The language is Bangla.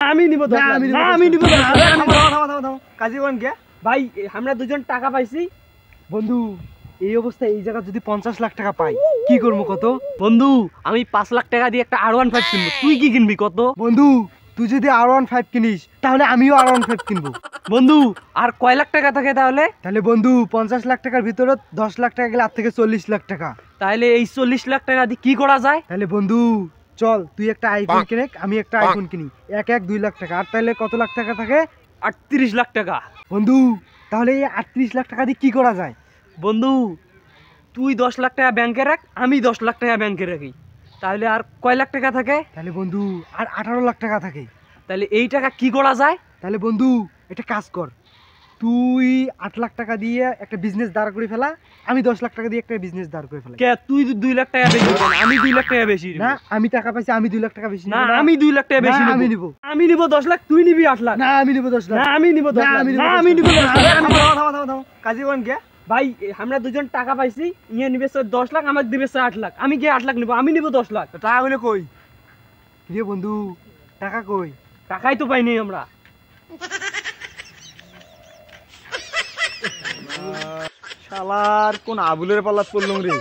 আমি নিব 10 লাখ না আমি নিব 10 লাখ থামো কাজী কোন কে ভাই আমরা দুজন টাকা পাইছি বন্ধু এই অবস্থায় এই জায়গা যদি 50 লাখ টাকা পাই কি করবো কত বন্ধু আমি 5 লাখ টাকা দিয়ে একটা R15 কিনবো তুই কি কিনবি কত বন্ধু তুই যদি R15 কিনিস তাহলে আমিও R15 কিনবো বন্ধু আর কয় লাখ টাকা থাকে তাহলে তাহলে বন্ধু 50 লাখ টাকার ভিতরে 10 লাখ টাকা গেলে আর থেকে 40 লাখ টাকা তাহলে এই 40 লাখ টাকা দিয়ে কি করা যায় তাহলে বন্ধু চল তুই একটা আইফোন কিনে আমি একটা আইফোন কিনি এক 2 লাখ টাকা আর তাহলে কত লাখ টাকা থাকে 38 লাখ টাকা বন্ধু তাহলে এই 38 লাখ টাকা দিয়ে কি করা যায় বন্ধু তুই 10 লাখ টাকা ব্যাংকে রাখ আমি 10 লাখ টাকা ব্যাংকে রাখি তাহলে আর কয় লাখ টাকা থাকে তাহলে বন্ধু আর 18 লাখ টাকা থাকে তাহলে এই টাকা কি করা যায় তাহলে বন্ধু একটা কাজ কর তুই 8 লাখ টাকা দিয়ে একটা বিজনেস দাঁড় করে ফেলা আমি 10 লাখ টাকা দিয়ে একটা বিজনেস দাঁড় করে ফেলা কে তুই 2 লাখ টাকা বেশি নিবি না, আমি 2 লাখ টাকা বেশি নিব না আমি টাকা পাইছি আমি 2 লাখ টাকা বেশি না নিব আমি 2 লাখ টাকা বেশি না, নিব আমি নিব আমি নিব 10 লাখ তুই নিবি 8 লাখ না আমি নিব 10 লাখ না আমি নিব 10 লাখ না আমি নিব 10 লাখ কাজী কোন কে ভাই আমরা দুজন টাকা পাইছি ইয়ে নিবে 10 লাখ আমার দিবে 8 লাখ আমি কি 8 লাখ নিব আমি নিব 10 লাখ টাকা হইলে কই রে বন্ধু টাকা কই টাকাই তো পাইনি আমরা শালার কোন আবুলের পাল্লা পড়লাম রে